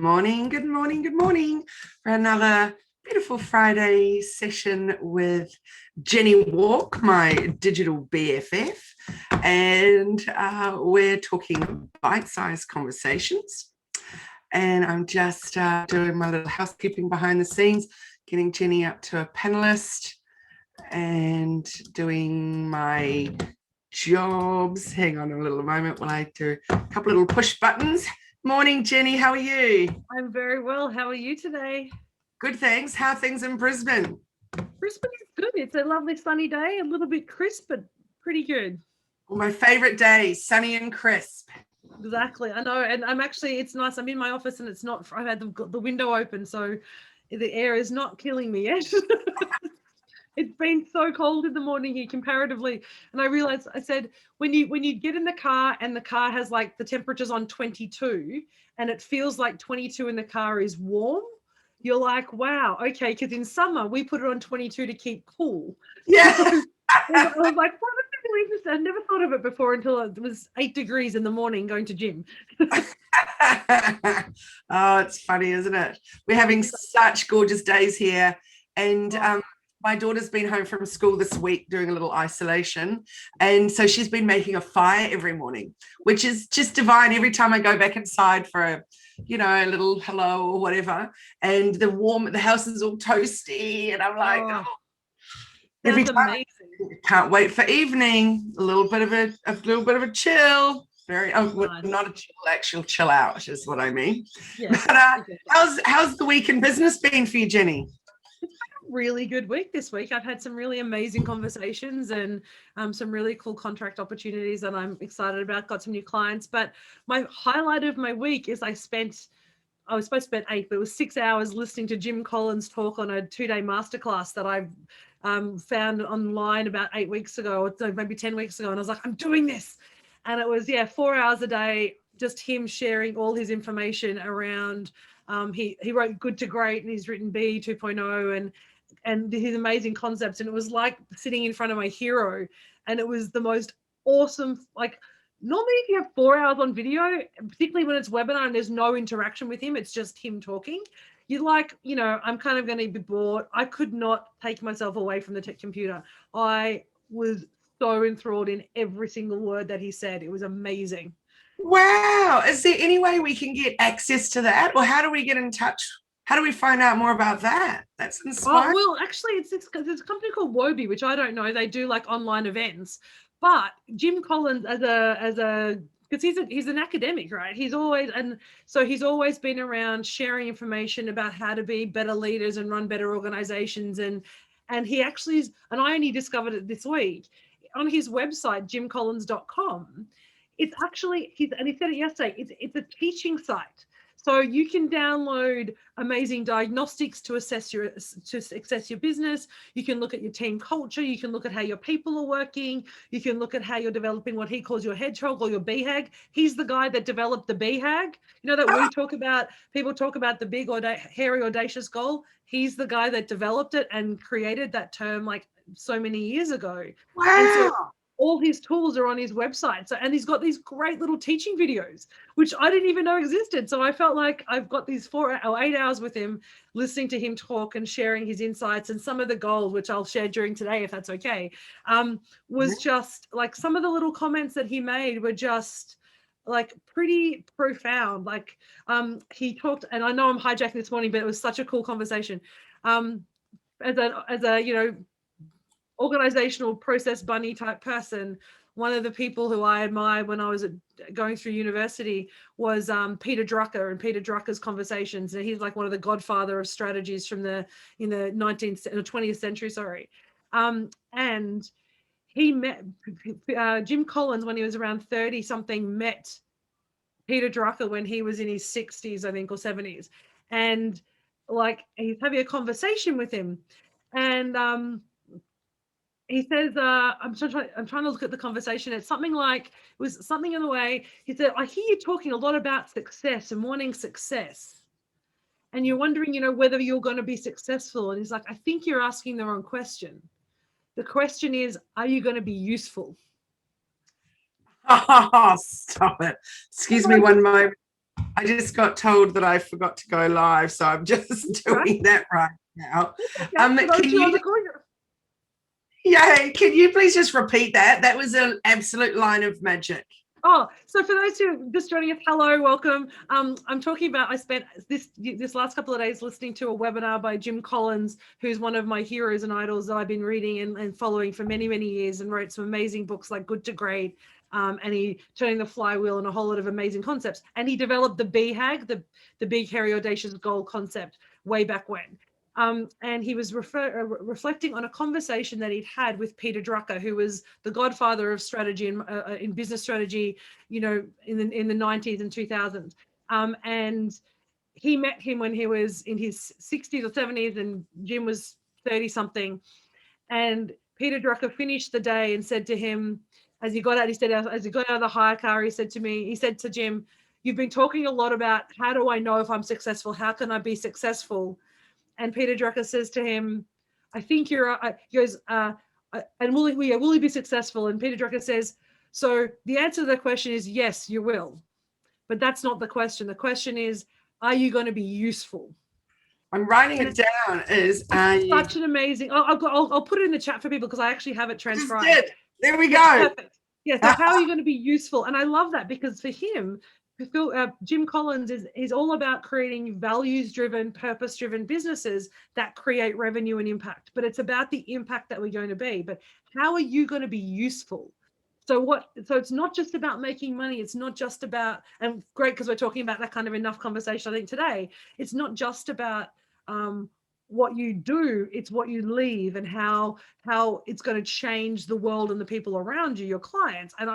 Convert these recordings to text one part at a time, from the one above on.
morning, good morning, good morning for another beautiful Friday session with Jenni Walke, my digital BFF, and we're talking bite-sized conversations. And I'm just doing my little housekeeping behind the scenes, getting Jenni up to a panelist and doing my jobs. Hang on a little moment while I do a couple little push buttons. Morning, Jenni. How are you? I'm very well. How are you today? Good, thanks. How are things in Brisbane? Brisbane is good. It's a lovely sunny day, a little bit crisp, but pretty good. Well, my favourite day, sunny and crisp. Exactly. I know. And it's nice. I'm in my office and it's not, I've had the window open, so the air is not killing me yet. It's been so cold in the morning here comparatively. And I realized, I said, when you get in the car and the car has like the temperature's on 22 and it feels like 22 in the car is warm, you're like, wow, okay. Because in summer, we put it on 22 to keep cool. Yeah. So I was like, what was really interesting? I never thought of it before until it was 8 degrees in the morning going to gym. Oh, it's funny, isn't it? We're having such gorgeous days here. And my daughter's been home from school this week doing a little isolation. And so she's been making a fire every morning, which is just divine. Every time I go back inside for a little hello or whatever, and the house is all toasty. And I'm like, every time, amazing. Can't wait for evening. A little bit of a chill. Not a chill, actual chill out is what I mean. Yeah. But, how's the week in business been for you, Jenni? Really good week this week. I've had some really amazing conversations and some really cool contract opportunities that I'm excited about. Got some new clients, but my highlight of my week is I was supposed to spend 8, but it was 6 hours listening to Jim Collins talk on a 2-day masterclass that I found online about 8 weeks ago, or maybe 10 weeks ago. And I was like, I'm doing this. And it was, 4 hours a day, just him sharing all his information around, he wrote Good to Great and he's written B 2.0 and his amazing concepts. And it was like sitting in front of my hero. And it was the most awesome, like normally if you have 4 hours on video, particularly when it's webinar and there's no interaction with him, it's just him talking. You're like, I'm kind of going to be bored. I could not take myself away from the tech computer. I was so enthralled in every single word that he said. It was amazing. Wow. Is there any way we can get access to that? Or how do we get in touch? How do we find out more about that? That's inspiring. Well, actually, it's a company called Wobi, which I don't know. They do like online events. But Jim Collins, because he's an academic, right? He's always been around sharing information about how to be better leaders and run better organizations. And he actually is, and I only discovered it this week on his website, jimcollins.com. It's actually, and he said it yesterday, it's a teaching site. So you can download amazing diagnostics to assess your business. You can look at your team culture. You can look at how your people are working. You can look at how you're developing what he calls your hedgehog or your BHAG. He's the guy that developed the BHAG. That we talk about, people talk about the big, hairy, audacious goal. He's the guy that developed it and created that term like so many years ago. Wow. And so all his tools are on his website. And he's got these great little teaching videos, which I didn't even know existed. So I felt like I've got these 4 or 8 hours with him, listening to him talk and sharing his insights. And some of the gold, which I'll share during today, if that's okay, was just like some of the little comments that he made were just like pretty profound. Like he talked, and I know I'm hijacking this morning, but it was such a cool conversation. As a organizational process bunny type person, one of the people who I admired when I was going through university was Peter Drucker and Peter Drucker's conversations. And he's like one of the godfather of strategies from the 20th century, sorry. And he met Jim Collins when he was around 30 something, met Peter Drucker when he was in his 60s, I think, or 70s. And like he's having a conversation with him. And he says, I'm trying to look at the conversation. It's something like, it was something in the way, he said, I hear you talking a lot about success and wanting success. And you're wondering, whether you're going to be successful. And he's like, I think you're asking the wrong question. The question is, are you going to be useful? Oh, stop it. Excuse me one moment. I just got told that I forgot to go live, so I'm just doing that right now. Can you please just repeat that? That was an absolute line of magic. Oh, so for those who are just joining us, hello, welcome. I'm talking about, I spent this last couple of days listening to a webinar by Jim Collins, who's one of my heroes and idols that I've been reading and following for many, many years, and wrote some amazing books like Good to Great, and he Turning the Flywheel and a whole lot of amazing concepts. And he developed the BHAG, the Big Hairy Audacious Goal concept way back when. And he was reflecting on a conversation that he'd had with Peter Drucker, who was the godfather of strategy and in business strategy, you know, in the 90s and 2000s. And he met him when he was in his 60s or 70s, and Jim was 30 something. And Peter Drucker finished the day and said to him, as he got out of the hire car, he said to Jim, "You've been talking a lot about how do I know if I'm successful? How can I be successful?" And Peter Drucker says to him, "I think you're," he goes, "and will he be successful?" And Peter Drucker says, "So the answer to the question is yes, you will. But that's not the question. The question is, are you going to be useful?" I'm writing it down. Such an amazing, I'll put it in the chat for people because I actually have it transcribed. There we go. Perfect. Yeah, so how are you going to be useful? And I love that because for him, Jim Collins is all about creating values-driven, purpose-driven businesses that create revenue and impact. But it's about the impact that we're going to be. But how are you going to be useful? So it's not just about making money. It's not just about, and great because we're talking about that kind of enough conversation, I think, today. It's not just about what you do, it's what you leave and how it's going to change the world and the people around you, your clients. And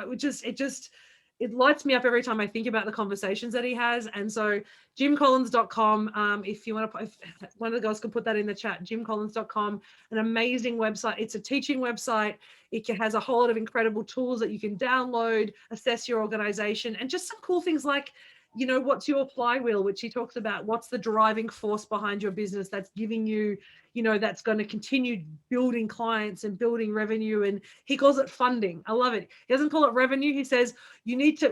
it lights me up every time I think about the conversations that he has. And so jimcollins.com, if you want to, if one of the girls can put that in the chat, jimcollins.com, an amazing website. It's a teaching website. It has a whole lot of incredible tools that you can download, assess your organization, and just some cool things like, you know, what's your flywheel, which he talks about. What's the driving force behind your business that's giving you, you know, that's going to continue building clients and building revenue. And he calls it funding. I love it. He doesn't call it revenue. He says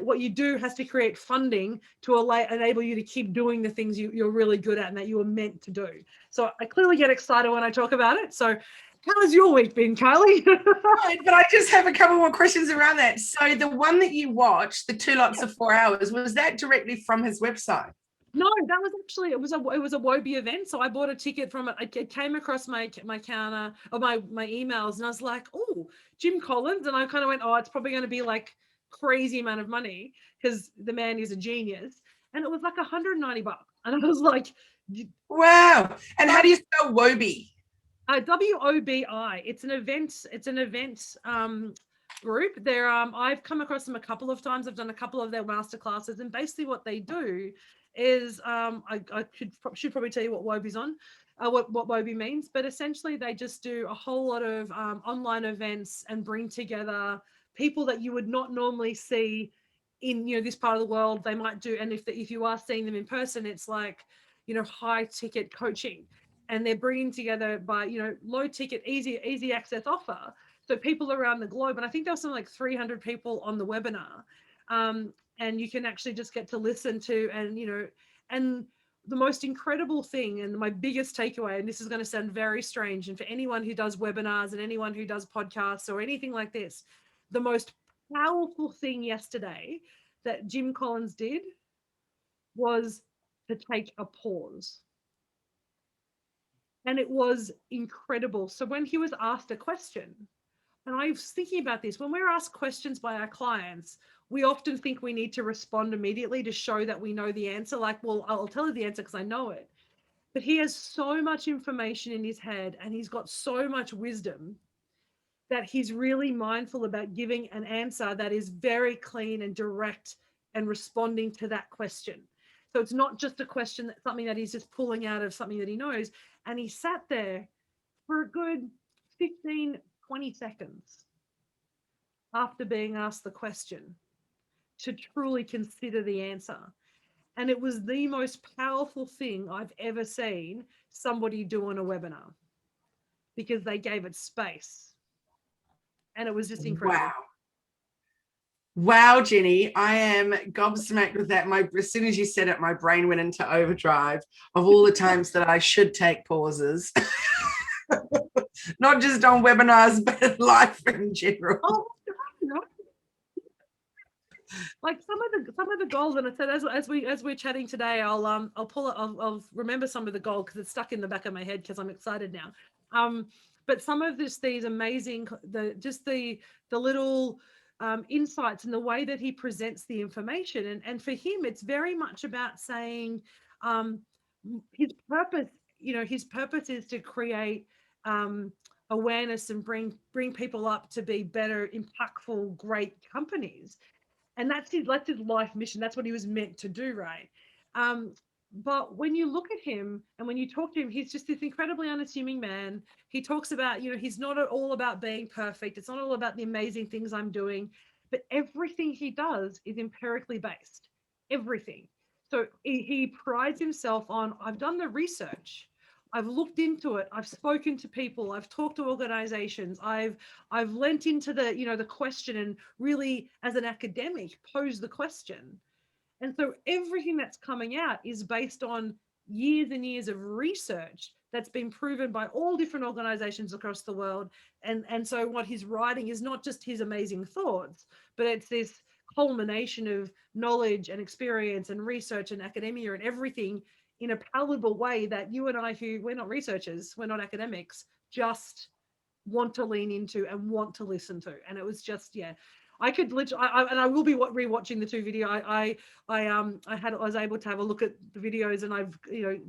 what you do has to create funding to enable you to keep doing the things you're really good at and that you were meant to do. So I clearly get excited when I talk about it. So how has your week been, Kylie? But I just have a couple more questions around that. So the one that you watched, the 2 lots of 4 hours, was that directly from his website? No, that was actually, it was a Wobie event. So I bought a ticket from it. It came across my counter or my emails, and I was like, oh, Jim Collins. And I kind of went, oh, it's probably going to be like crazy amount of money because the man is a genius. And it was like $190. And I was like, wow. And how do you spell Wobie? WOBI. It's an event group. I've come across them a couple of times. I've done a couple of their master classes, and basically what they do is I should probably tell you what Wobie's on, what Wobie means, but essentially they just do a whole lot of online events and bring together people that you would not normally see in, you know, this part of the world. They might do, and if you are seeing them in person, it's like, you know, high ticket coaching. And they're bringing together by, you know, low ticket, easy access offer. So people around the globe, and I think there was something like 300 people on the webinar. And you can actually just get to listen to, and, you know, and the most incredible thing and my biggest takeaway, and this is going to sound very strange, and for anyone who does webinars and anyone who does podcasts or anything like this, the most powerful thing yesterday that Jim Collins did was to take a pause. And it was incredible. So when he was asked a question, and I was thinking about this, when we're asked questions by our clients, we often think we need to respond immediately to show that we know the answer. Like, well, I'll tell you the answer because I know it. But he has so much information in his head and he's got so much wisdom that he's really mindful about giving an answer that is very clean and direct and responding to that question. So it's not just a question that's something that he's just pulling out of something that he knows. And he sat there for a good 15, 20 seconds after being asked the question to truly consider the answer. And it was the most powerful thing I've ever seen somebody do on a webinar because they gave it space. And it was just incredible. Wow. Wow, Jenni, I am gobsmacked with that. As soon as you said it, my brain went into overdrive of all the times that I should take pauses, not just on webinars, but in life in general. Oh, no. Like some of the goals, and I said as we're chatting today, I'll pull it, I'll remember some of the goal because it's stuck in the back of my head because I'm excited now. But some of these amazing the little insights and the way that he presents the information, and for him it's very much about saying his purpose. His purpose is to create awareness and bring people up to be better, impactful, great companies. And that's his life mission. That's what he was meant to do, right? But when you look at him and when you talk to him, he's just this incredibly unassuming man. He talks about, he's not all about being perfect. It's not all about the amazing things I'm doing, but everything he does is empirically based. Everything. So he prides himself on, I've done the research. I've looked into it. I've spoken to people. I've talked to organizations. I've lent into the question and really, as an academic, posed the question. And so everything that's coming out is based on years and years of research that's been proven by all different organizations across the world. And so what he's writing is not just his amazing thoughts, but it's this culmination of knowledge and experience and research and academia and everything in a palatable way that you and I, who we're not researchers, we're not academics, just want to lean into and want to listen to. And it was just, I could literally, and I will be rewatching the two video. I was able to have a look at the videos, and I've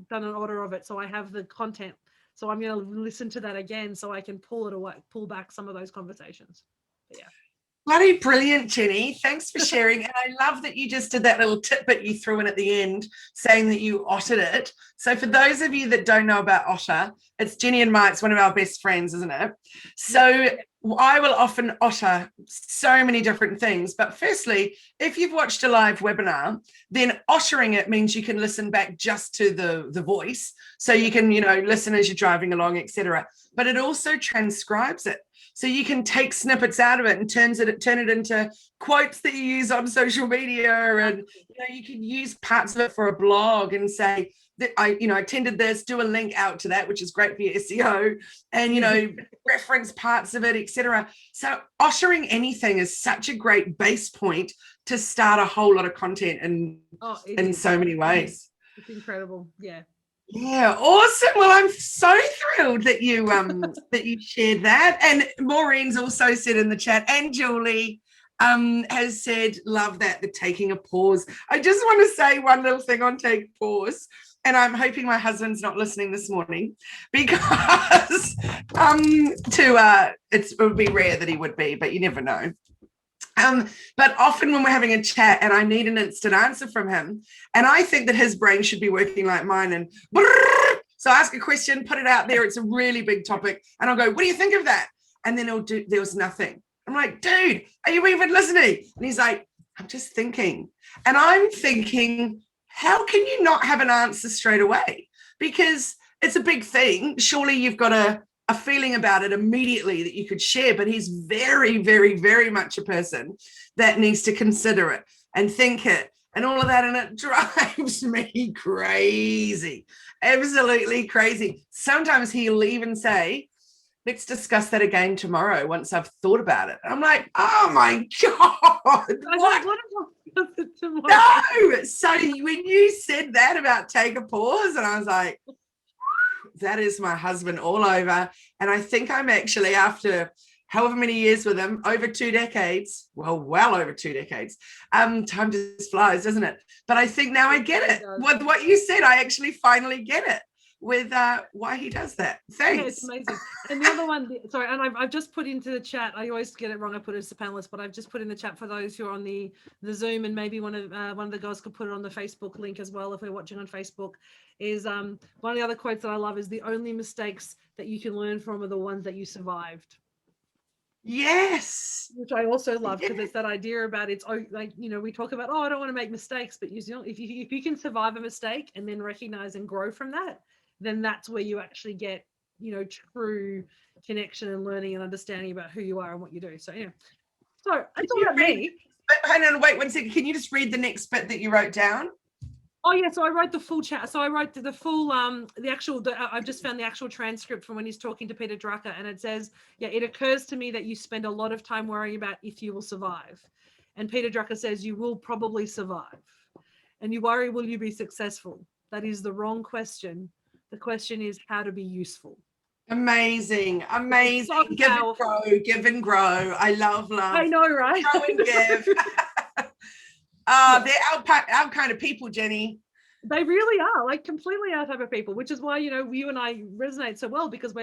done an order of it, so I have the content. So I'm going to listen to that again, so I can pull back some of those conversations. But yeah. Bloody brilliant, Jenni. Thanks for sharing. And I love that you just did that little tidbit you threw in at the end, saying that you ottered it. So for those of you that don't know about otter, it's Jenni and it's one of our best friends, isn't it? So I will often otter so many different things. But firstly, if you've watched a live webinar, then ottering it means you can listen back just to the voice. So you can, listen as you're driving along, etc. But it also transcribes it. So you can take snippets out of it and turn it into quotes that you use on social media, and you can use parts of it for a blog and say that I attended this, do a link out to that, which is great for your SEO, and reference parts of it, etc. So ottering anything is such a great base point to start a whole lot of content in so many ways. It's incredible, yeah. Yeah, awesome. Well, I'm so thrilled that you that you shared that. And Maureen's also said in the chat, and Julie has said, love that, the taking a pause. I just want to say one little thing on take pause. And I'm hoping my husband's not listening this morning, because it would be rare that he would be, but you never know. But often when we're having a chat and I need an instant answer from him, and I think that his brain should be working like mine, and so I ask a question, put it out there, it's a really big topic, and I'll go, what do you think of that? And then there was nothing. I'm like, dude, are you even listening? And he's like, I'm just thinking. And I'm thinking, how can you not have an answer straight away? Because it's a big thing. Surely you've got a feeling about it immediately that you could share, but he's very, very, very much a person that needs to consider it and think it and all of that, and it drives me crazy, absolutely crazy. Sometimes he'll even say, let's discuss that again tomorrow once I've thought about it. And I'm like, oh my God, what? No. So when you said that about take a pause, and I was like, that is my husband all over. And I think I'm actually, after however many years with him, over 2 decades, well over 2 decades, time just flies, doesn't it? But I think now I get it. With what you said, I actually finally get it with why he does that. Thanks. Yeah, it's amazing. And the other one, sorry, and I've just put into the chat, I always get it wrong, I put it as a panelist, but I've just put in the chat for those who are on the Zoom, and maybe one of the girls could put it on the Facebook link as well if we're watching on Facebook, is one of the other quotes that I love is, the only mistakes that you can learn from are the ones that you survived. Yes. Which I also love, because it's that idea about, it's like, we talk about, I don't want to make mistakes, but if you can survive a mistake and then recognize and grow from that, then that's where you actually get, true connection and learning and understanding about who you are and what you do. So, yeah. So that's all about me. Hang on, wait 1 second. Can you just read the next bit that you wrote down? Oh yeah, so I wrote the full chat. So I wrote the full I've just found the actual transcript from when he's talking to Peter Drucker, and it says, yeah, it occurs to me that you spend a lot of time worrying about if you will survive. And Peter Drucker says you will probably survive. And you worry, will you be successful? That is the wrong question. The question is how to be useful. Amazing. So Give and grow, give and grow. I love. I know, right? Grow and give. They're our kind of people, Jenni. They really are, like, completely our type of people, which is why, you and I resonate so well, because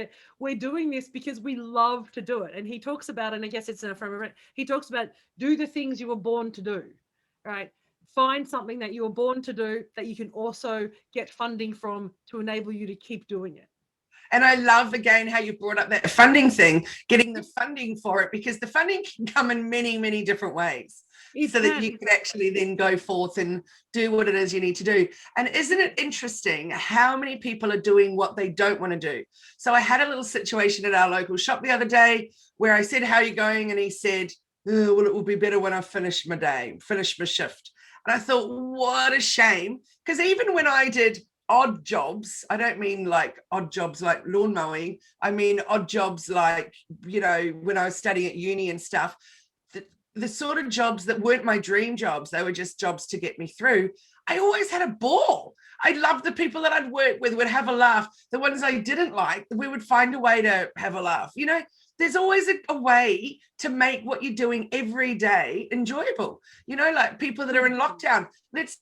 we're doing this because we love to do it. And he talks about, and I guess it's from he talks about, do the things you were born to do, right? Find something that you were born to do that you can also get funding from to enable you to keep doing it. And I love, again, how you brought up that funding thing, getting the funding for it, because the funding can come in many, many different ways. So that you can actually then go forth and do what it is you need to do. And isn't it interesting how many people are doing what they don't want to do? So I had a little situation at our local shop the other day where I said, how are you going? And he said, oh, well, it will be better when I finish my shift. And I thought, what a shame. Because even when I did odd jobs, I don't mean like odd jobs like lawn mowing. I mean odd jobs like, when I was studying at uni and stuff, the sort of jobs that weren't my dream jobs, they were just jobs to get me through. I always had a ball. I loved the people that I'd work with, would have a laugh. The ones I didn't like, we would find a way to have a laugh. There's always a way to make what you're doing every day enjoyable. Like people that are in lockdown, let's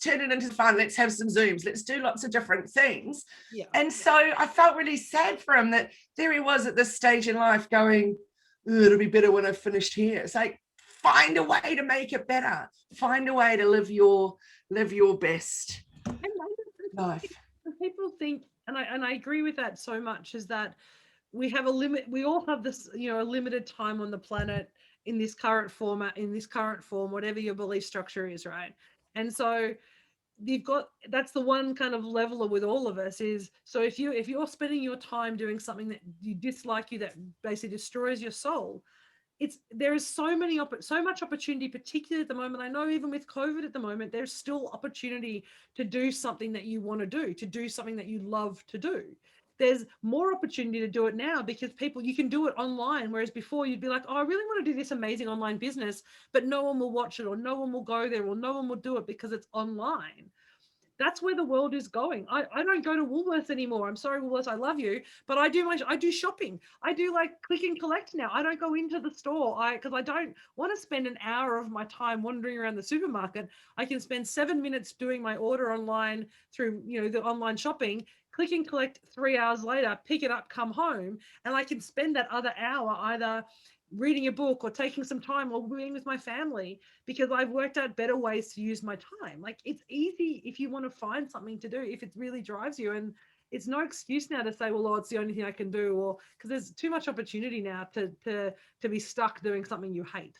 turn it into fun. Let's have some Zooms. Let's do lots of different things. Yeah. And so I felt really sad for him that there he was at this stage in life going, it'll be better when I've finished here. It's like, find a way to make it better. Find a way to live your best life. People think, and I agree with that so much, is that we have a limit. We all have this, a limited time on the planet in this current format, in this current form, whatever your belief structure is, right? And so that's the one kind of leveler with all of us is, so if you're spending your time doing something that you dislike, that basically destroys your soul, there is so much opportunity, particularly at the moment. I know even with COVID at the moment, there's still opportunity to do something that you want to do something that you love to do. There's more opportunity to do it now because you can do it online. Whereas before you'd be like, oh, I really want to do this amazing online business, but no one will watch it, or no one will go there, or no one will do it because it's online. That's where the world is going. I don't go to Woolworths anymore. I'm sorry, Woolworths, I love you, but I do shopping. I do like click and collect now. I don't go into the store because I don't want to spend an hour of my time wandering around the supermarket. I can spend 7 minutes doing my order online through the online shopping, click and collect 3 hours later, pick it up, come home, and I can spend that other hour either reading a book or taking some time or being with my family, because I've worked out better ways to use my time. Like, it's easy if you want to find something to do, if it really drives you. And it's no excuse now to say, well, it's the only thing I can do, or because there's too much opportunity now to be stuck doing something you hate.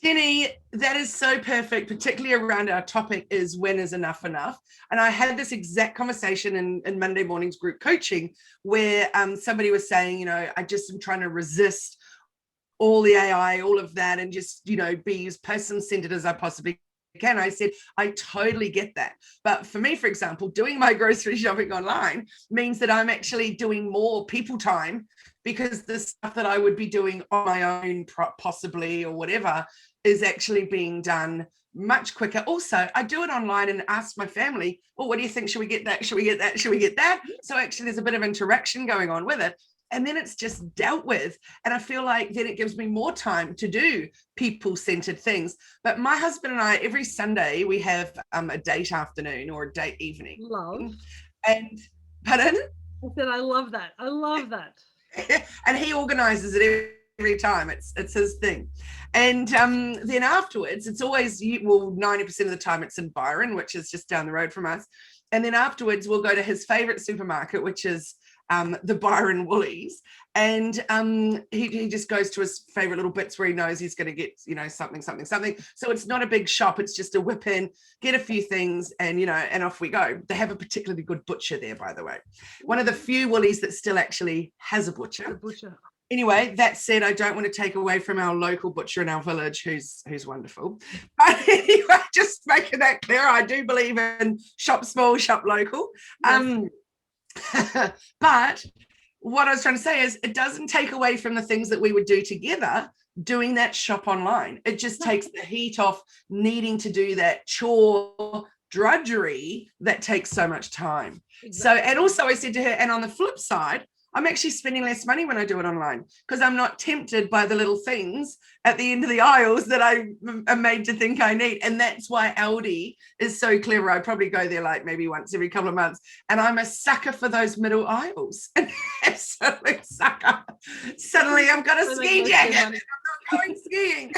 Jenni, that is so perfect, particularly around our topic is when is enough enough? And I had this exact conversation in Monday morning's group coaching where somebody was saying, I just am trying to resist all the AI, all of that, and just, be as person-centered as I possibly can. I said, I totally get that. But for me, for example, doing my grocery shopping online means that I'm actually doing more people time, because the stuff that I would be doing on my own possibly or whatever is actually being done much quicker. Also, I do it online and ask my family, well, what do you think? Should we get that? Should we get that? Should we get that? So actually there's a bit of interaction going on with it. And then it's just dealt with. And I feel like then it gives me more time to do people-centered things. But my husband and I, every Sunday, we have a date afternoon or a date evening. Love. And, pardon? I said, I love that. I love that. And he organizes it every time. It's his thing. And then afterwards, it's always, 90% of the time it's in Byron, which is just down the road from us. And then afterwards, we'll go to his favorite supermarket, which is the Byron Woolies, and he just goes to his favorite little bits where he knows he's going to get something. So it's not a big shop, it's just a whip in, get a few things, and and off we go. They have a particularly good butcher there, by the way, one of the few Woolies that still actually has a butcher. Anyway, that said, I don't want to take away from our local butcher in our village, who's wonderful. But anyway, just making that clear, I do believe in shop small, shop local. Yes. But what I was trying to say is it doesn't take away from the things that we would do together doing that shop online. It just takes the heat off needing to do that chore drudgery that takes so much time. Exactly. So, and also I said to her, and on the flip side, I'm actually spending less money when I do it online because I'm not tempted by the little things at the end of the aisles that I am made to think I need. And that's why Aldi is so clever. I probably go there like maybe once every couple of months. And I'm a sucker for those middle aisles. An absolute sucker. Suddenly I've got a ski jacket and I'm not going skiing.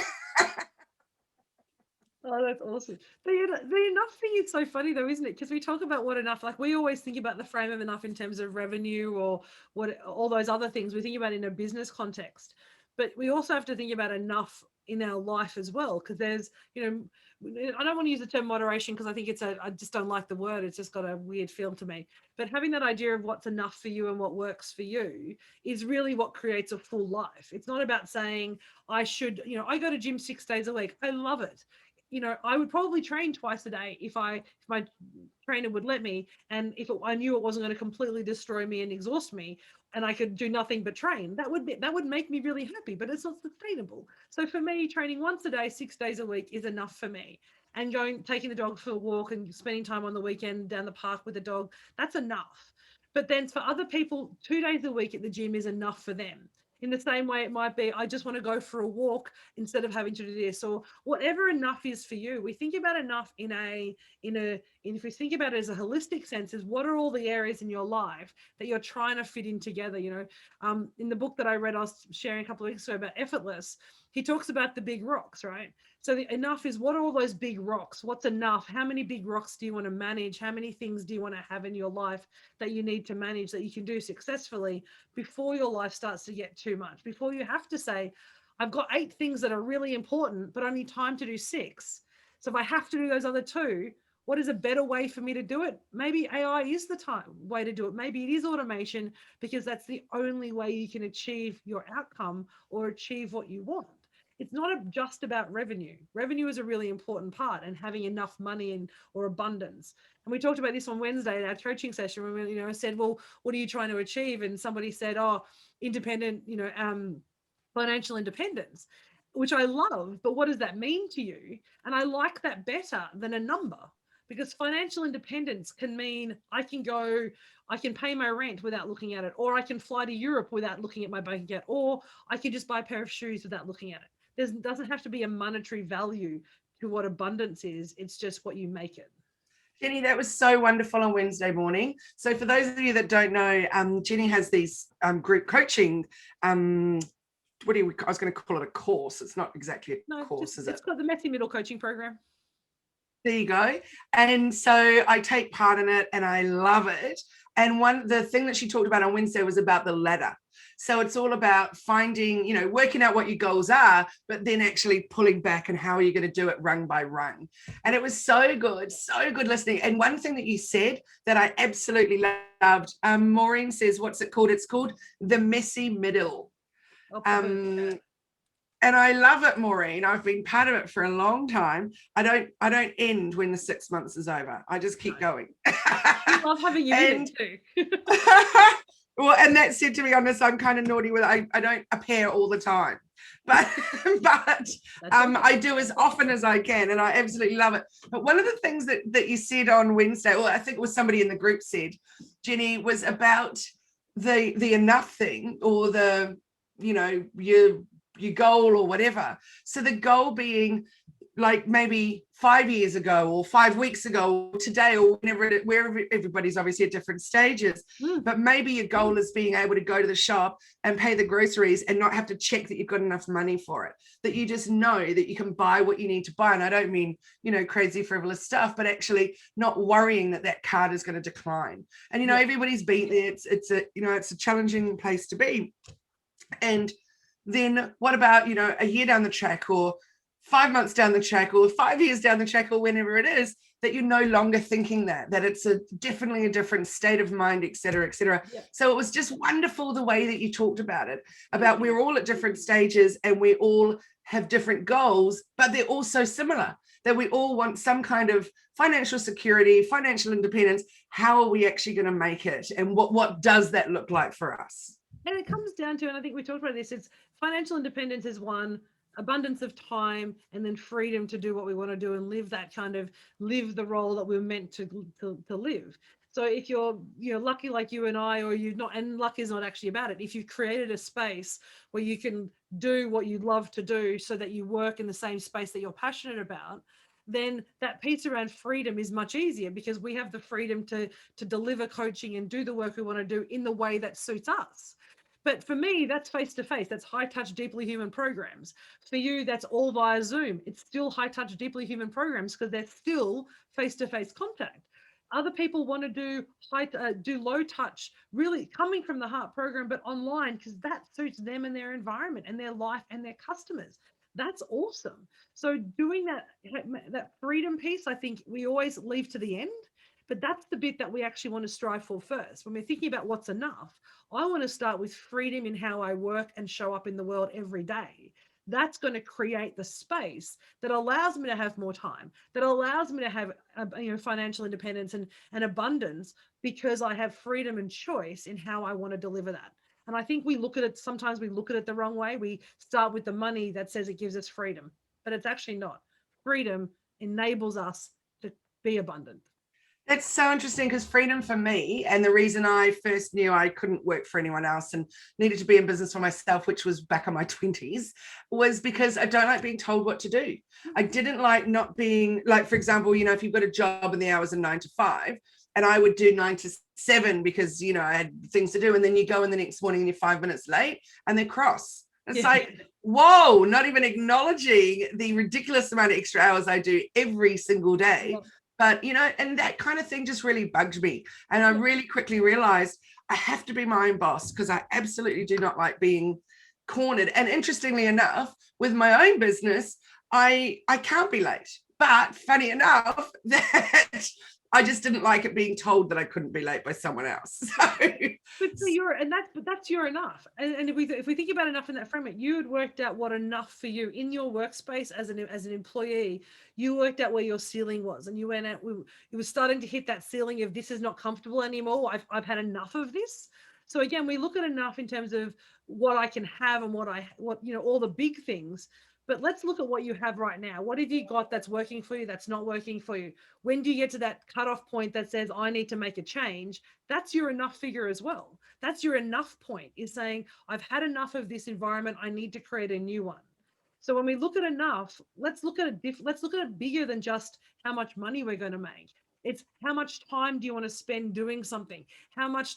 Oh, that's awesome. The enough thing is so funny though, isn't it? Because we talk about what enough, like we always think about the frame of enough in terms of revenue or what all those other things we think about in a business context. But we also have to think about enough in our life as well. Because there's, I don't want to use the term moderation because I think I just don't like the word. It's just got a weird feel to me. But having that idea of what's enough for you and what works for you is really what creates a full life. It's not about saying I should, I go to gym 6 days a week. I love it. I would probably train twice a day if my trainer would let me, and if I knew it wasn't going to completely destroy me and exhaust me, and I could do nothing but train, that would make me really happy. But it's not sustainable. So for me, training once a day, 6 days a week is enough for me. And taking the dog for a walk and spending time on the weekend down the park with the dog, that's enough. But then for other people, 2 days a week at the gym is enough for them. In the same way, it might be, I just want to go for a walk instead of having to do this, or whatever enough is for you. We think about enough if we think about it as a holistic sense, is what are all the areas in your life that you're trying to fit in together? In the book that I read, I was sharing a couple of weeks ago about Effortless. He talks about the big rocks, right? So the enough is, what are all those big rocks? What's enough? How many big rocks do you want to manage? How many things do you want to have in your life that you need to manage that you can do successfully before your life starts to get too much? Before you have to say, I've got 8 things that are really important, but I need time to do 6. So if I have to do those other 2, what is a better way for me to do it? Maybe AI is the way to do it. Maybe it is automation, because that's the only way you can achieve your outcome or achieve what you want. It's not just about revenue. Revenue is a really important part, and having enough money or abundance. And we talked about this on Wednesday at our coaching session when we, said, well, what are you trying to achieve? And somebody said, independent, financial independence, which I love, but what does that mean to you? And I like that better than a number, because financial independence can mean I can pay my rent without looking at it, or I can fly to Europe without looking at my bank account, or I can just buy a pair of shoes without looking at it. There doesn't have to be a monetary value to what abundance is. It's just what you make it. Jenni, that was so wonderful on Wednesday morning. So for those of you that don't know, Jenni has these group coaching, I was going to call it a course. It's not exactly a course, is it? It's called the Messy Middle Coaching Program. There you go. And so I take part in it and I love it. And the thing that she talked about on Wednesday was about the ladder. So it's all about finding, working out what your goals are, but then actually pulling back and how are you going to do it rung by rung. And it was so good listening. And one thing that you said that I absolutely loved, Maureen says, what's it called? It's called the messy middle. And I love it, Maureen. I've been part of it for a long time. I don't end when the 6 months is over. I just keep going. I love having you in it too. Well, and that said, to be honest, I'm kind of naughty with it. I don't appear all the time, but I do as often as I can, and I absolutely love it. But one of the things that you said on Wednesday, well, I think it was somebody in the group said, Jenni, was about the enough thing, or the, your goal or whatever. So the goal being like maybe 5 years ago or 5 weeks ago or today, or wherever everybody's obviously at different stages. But maybe your goal is being able to go to the shop and pay the groceries and not have to check that you've got enough money for it, that you just know that you can buy what you need to buy. And I don't mean, crazy frivolous stuff, but actually not worrying that card is going to decline. And, everybody's been there. It's a challenging place to be. And then what about, a year down the track, or 5 months down the track or 5 years down the track or whenever it is, that you're no longer thinking that it's definitely a different state of mind, et cetera, et cetera. Yeah. So it was just wonderful the way that you talked about it, about we're all at different stages and we all have different goals, but they're also similar, that we all want some kind of financial security, financial independence. How are we actually going to make it? And what does that look like for us? And it comes down to, and I think we talked about this, it's financial independence is one, abundance of time, and then freedom to do what we want to do and live the role that we're meant to live. So if you're lucky like you and I, or you're not, and luck is not actually about it, if you've created a space where you can do what you love to do so that you work in the same space that you're passionate about, then that piece around freedom is much easier, because we have the freedom to deliver coaching and do the work we want to do in the way that suits us. But for me, that's face-to-face. That's high-touch, deeply human programs. For you, that's all via Zoom. It's still high-touch, deeply human programs because they're still face-to-face contact. Other people want to do low-touch, really coming from the heart program, but online, because that suits them and their environment and their life and their customers. That's awesome. So doing that freedom piece, I think we always leave to the end. But that's the bit that we actually want to strive for first. When we're thinking about what's enough, I want to start with freedom in how I work and show up in the world every day. That's going to create the space that allows me to have more time, that allows me to have financial independence and abundance, because I have freedom and choice in how I want to deliver that. And I think sometimes we look at it the wrong way. We start with the money that says it gives us freedom, but it's actually not. Freedom enables us to be abundant. That's so interesting, because freedom for me, and the reason I first knew I couldn't work for anyone else and needed to be in business for myself, which was back in my 20s, was because I don't like being told what to do. I didn't like not being, like, for example, if you've got a job and the hours are 9 to 5, and I would do 9 to 7 because, I had things to do. And then you go in the next morning and you're 5 minutes late and they're cross. It's like, whoa, not even acknowledging the ridiculous amount of extra hours I do every single day. But, and that kind of thing just really bugged me. And I really quickly realized I have to be my own boss, because I absolutely do not like being cornered. And interestingly enough, with my own business, I can't be late. But funny enough, that I just didn't like it being told that I couldn't be late by someone else. But that's your enough. And if we think about enough in that framework, you had worked out what enough for you in your workspace as an employee. You worked out where your ceiling was, and you went out. It was starting to hit that ceiling of, this is not comfortable anymore. I've had enough of this. So again, we look at enough in terms of what I can have and what all the big things. But let's look at what you have right now. What have you got that's working for you, that's not working for you? When do you get to that cutoff point that says, I need to make a change? That's your enough figure as well. That's your enough point, is saying, I've had enough of this environment. I need to create a new one. So when we look at enough, let's look at it bigger than just how much money we're going to make. It's how much time do you want to spend doing something? How much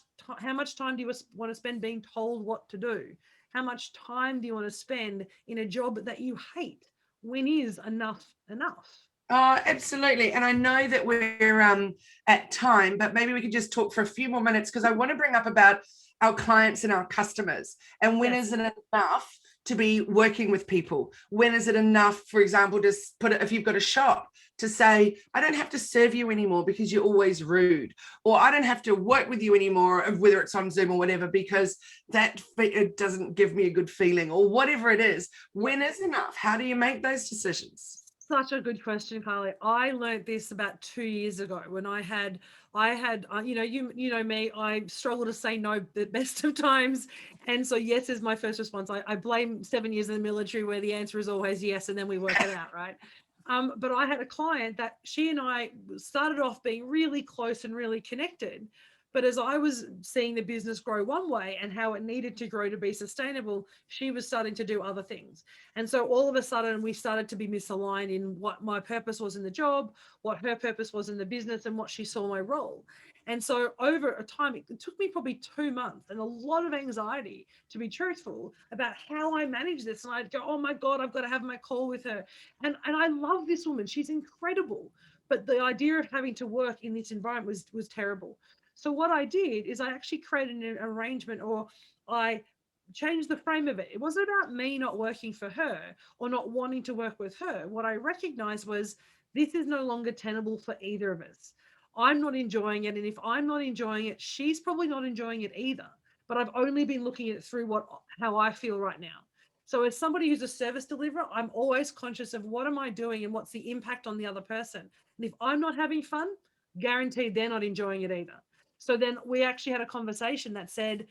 time do you want to spend being told what to do? How much time do you want to spend in a job that you hate? When is enough enough? Oh, absolutely. And I know that we're at time, but maybe we could just talk for a few more minutes, because I want to bring up about our clients and our customers. And when is it enough to be working with people? When is it enough, for example, to put it, if you've got a shop, to say, I don't have to serve you anymore because you're always rude, or I don't have to work with you anymore, whether it's on Zoom or whatever, because it doesn't give me a good feeling, or whatever it is. When is enough? How do you make those decisions? Such a good question, Kylie. I learned this about 2 years ago when I had you know me, I struggle to say no the best of times. And so yes is my first response. I blame 7 years in the military, where the answer is always yes, and then we work it out, right? But I had a client that she and I started off being really close and really connected. But as I was seeing the business grow one way and how it needed to grow to be sustainable, she was starting to do other things. And so all of a sudden, we started to be misaligned in what my purpose was in the job, what her purpose was in the business, and what she saw my role. And so over a time, it took me probably 2 months and a lot of anxiety, to be truthful, about how I manage this. And I'd go, oh my God, I've got to have my call with her. And I love this woman. She's incredible. But the idea of having to work in this environment was terrible. So what I did is I actually created an arrangement, or I change the frame of it. It wasn't about me not working for her or not wanting to work with her. What I recognized was this is no longer tenable for either of us. I'm not enjoying it. And if I'm not enjoying it, she's probably not enjoying it either. But I've only been looking at it through how I feel right now. So as somebody who's a service deliverer, I'm always conscious of what am I doing and what's the impact on the other person. And if I'm not having fun, guaranteed they're not enjoying it either. So then we actually had a conversation that said,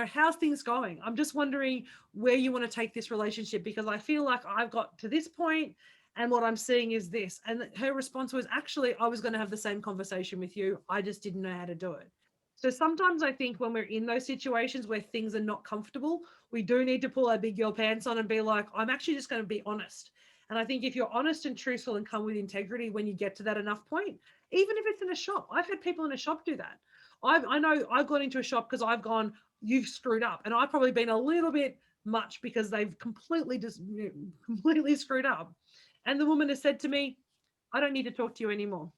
how's things going? I'm just wondering where you want to take this relationship, because I feel like I've got to this point and what I'm seeing is this. And her response was, actually, I was going to have the same conversation with you. I just didn't know how to do it. So sometimes I think when we're in those situations where things are not comfortable, we do need to pull our big girl pants on and be like, I'm actually just going to be honest. And I think if you're honest and truthful and come with integrity when you get to that enough point, even if it's in a shop, I've had people in a shop do that. I know I've gone into a shop because I've gone, you've screwed up. And I've probably been a little bit much because they've completely screwed up. And the woman has said to me, I don't need to talk to you anymore.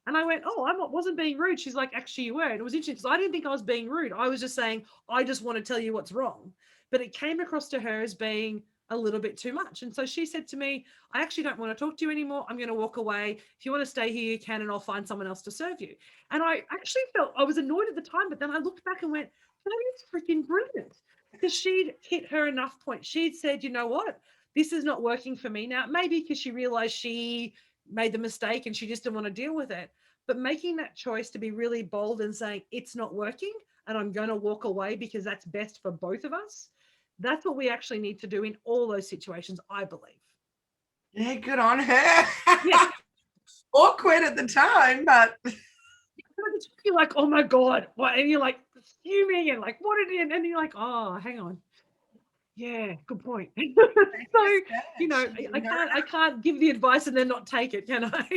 And I went, oh, I wasn't being rude. She's like, actually, you were. And it was interesting because I didn't think I was being rude. I was just saying, I just want to tell you what's wrong. But it came across to her as being a little bit too much. And so she said to me, I actually don't want to talk to you anymore. I'm going to walk away. If you want to stay here, you can, and I'll find someone else to serve you. And I actually felt, I was annoyed at the time, but then I looked back and went, that is freaking brilliant. Because she'd hit her enough point. She'd said, you know what? This is not working for me now. Maybe because she realized she made the mistake and she just didn't want to deal with it. But making that choice to be really bold and saying it's not working and I'm going to walk away because that's best for both of us. That's what we actually need to do in all those situations, I believe. Yeah, good on her. Yeah. Awkward at the time, but you're like, oh my God, what? And you're like fuming and like, what did it? And you're like, oh, hang on. Yeah, good point. So, I can't give the advice and then not take it, can I?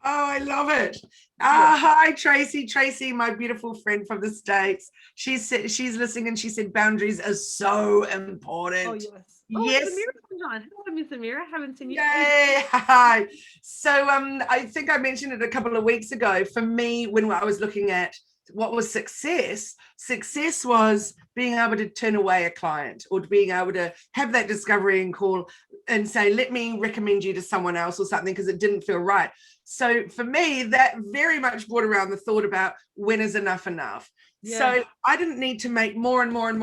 Oh, I love it. Hi, Tracy. Tracy, my beautiful friend from the States. She's listening and she said boundaries are so important. Oh, yes. Oh, yes. Hello, Miss Amira. I haven't seen you. Yay. Hi. So I think I mentioned it a couple of weeks ago. For me, when I was looking at what was success was being able to turn away a client or being able to have that discovery and call and say, let me recommend you to someone else or something because it didn't feel right. So for me, that very much brought around the thought about when is enough. Yeah. So I didn't need to make more and more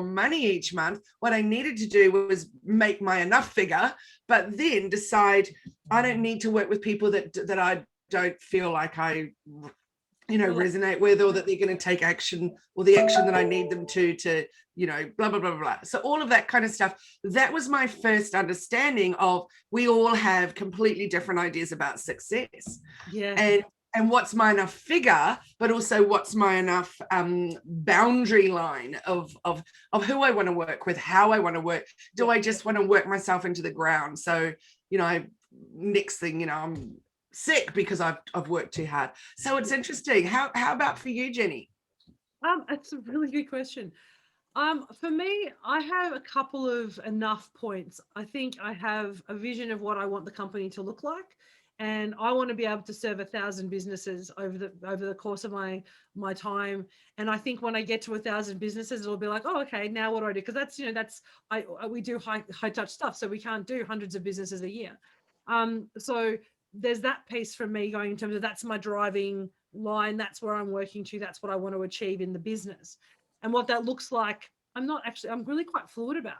money each month. What I needed to do was make my enough figure, but then decide I don't need to work with people that I don't feel like I resonate with, or that they're going to take action or the action that I need them to blah, blah, blah, blah. So all of that kind of stuff, that was my first understanding of we all have completely different ideas about success. Yeah. And what's my enough figure, but also what's my enough boundary line of who I want to work with, how I want to work. Do I just want to work myself into the ground? So, next thing, I'm sick because I've worked too hard. So it's interesting. How about for you, Jenni? It's a really good question. For me, I have a couple of enough points. I think I have a vision of what I want the company to look like, and I want to be able to serve 1,000 businesses over the course of my time. And I think when I get to 1,000 businesses, it'll be like, oh, okay, now what do I do? Because we do high touch stuff, so we can't do hundreds of businesses a year. So there's that piece from me going in terms of that's my driving line. That's where I'm working to. That's what I want to achieve in the business. And what that looks like, I'm really quite fluid about.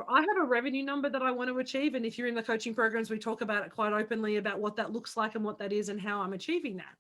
I have a revenue number that I want to achieve. And if you're in the coaching programs, we talk about it quite openly about what that looks like and what that is and how I'm achieving that.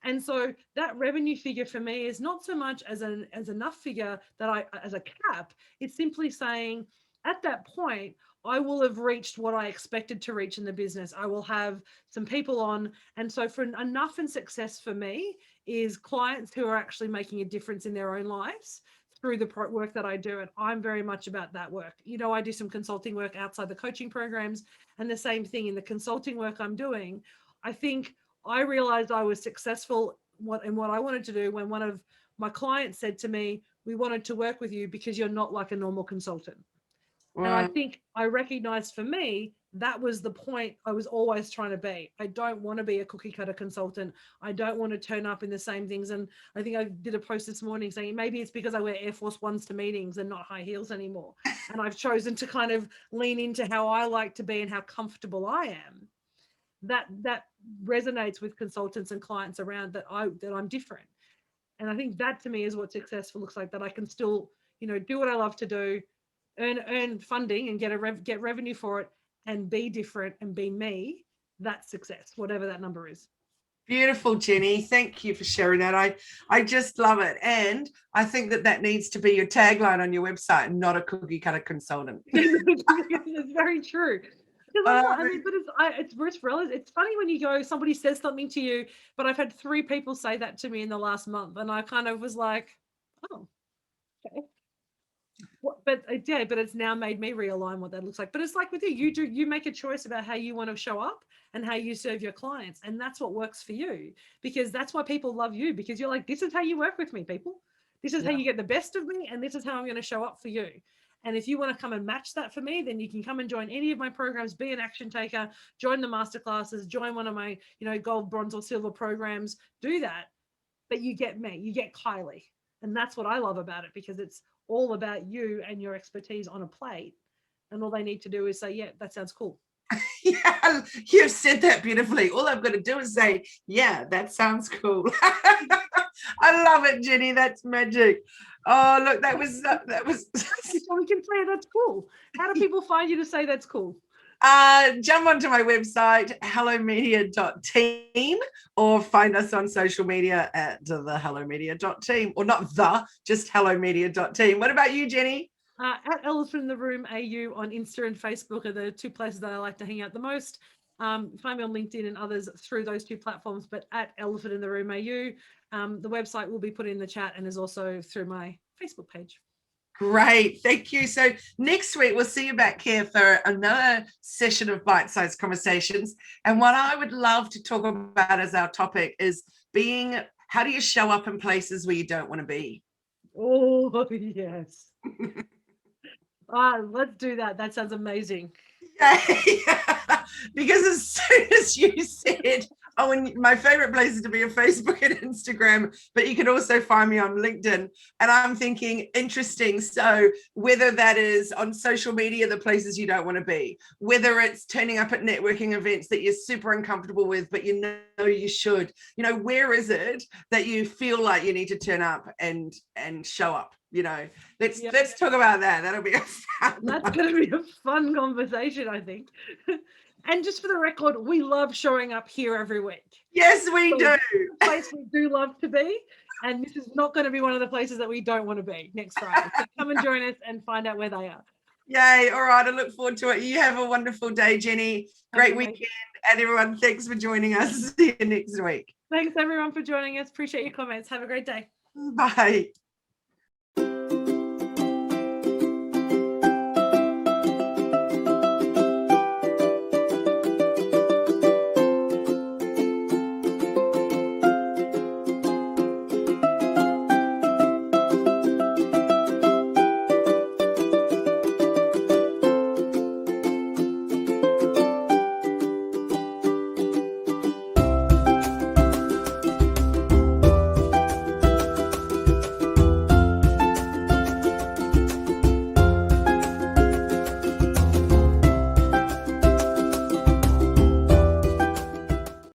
And so that revenue figure for me is not so much as enough figure that as a cap. It's simply saying at that point, I will have reached what I expected to reach in the business. I will have some people on. And so for enough and success for me is clients who are actually making a difference in their own lives through the work that I do. And I'm very much about that work. I do some consulting work outside the coaching programs, and the same thing in the consulting work I'm doing. I think I realized I was successful in what I wanted to do when one of my clients said to me, we wanted to work with you because you're not like a normal consultant. And I Wow. think I recognized for me, that was the point I was always trying to be. I don't want to be a cookie cutter consultant. I don't want to turn up in the same things. And I think I did a post this morning saying maybe it's because I wear Air Force Ones to meetings and not high heels anymore. And I've chosen to kind of lean into how I like to be and how comfortable I am. That resonates with consultants and clients around that I'm different. And I think that to me is what successful looks like, that I can still, do what I love to do, earn funding and get revenue for it, and be different and be me. That's success, whatever that number is. Beautiful, Jenni. Thank you for sharing that. I just love it. And I think that needs to be your tagline on your website, not a cookie cutter consultant. It's very true. I mean, but it's funny when you go, somebody says something to you, but I've had 3 people say that to me in the last month, and I kind of was like, oh, okay. But it's now made me realign what that looks like. But it's like with you make a choice about how you want to show up and how you serve your clients, and that's what works for you, because that's why people love you, because you're like, this is how you work with me, people. This is how you get the best of me, and this is how I'm going to show up for you. And if you want to come and match that for me, then you can come and join any of my programs, be an action taker, join the masterclasses, join one of my, gold, bronze, or silver programs, do that. But you get me, you get Kylie. And that's what I love about it, because it's all about you and your expertise on a plate. And all they need to do is say, yeah, that sounds cool. Yeah, you've said that beautifully. All I've got to do is say, yeah, that sounds cool. I love it, Jenni. That's magic. Oh, look, that was So we can say that's cool. How do people find you to say that's cool? Jump onto my website, hellomedia.team, or find us on social media at the hellomedia.team, or not just hellomedia.team. What about you, Jenni? At Elephant in the Room AU on Insta and Facebook are the 2 places that I like to hang out the most. Find me on LinkedIn and others through those 2 platforms, but at Elephant in the Room AU. The website will be put in the chat and is also through my Facebook page. Great, thank you. So next week we'll see you back here for another session of bite-sized conversations. And what I would love to talk about as our topic is how do you show up in places where you don't want to be? Oh, yes. Let's do that. That sounds amazing. Yeah. Because as soon as you said, my favorite place is to be on Facebook and Instagram, but you can also find me on LinkedIn. And I'm thinking, interesting. So whether that is on social media, the places you don't want to be, whether it's turning up at networking events that you're super uncomfortable with, but you know you should, where is it that you feel like you need to turn up and show up? Let's talk about that. That'll be That's going to be a fun conversation, I think. And just for the record, we love showing up here every week. Yes, we do. Place we do love to be, and this is not going to be one of the places that we don't want to be next Friday. So come and join us and find out where they are. Yay! All right, I look forward to it. You have a wonderful day, Jenni. Great weekend, and everyone, thanks for joining us. See you next week. Thanks everyone for joining us. Appreciate your comments. Have a great day. Bye.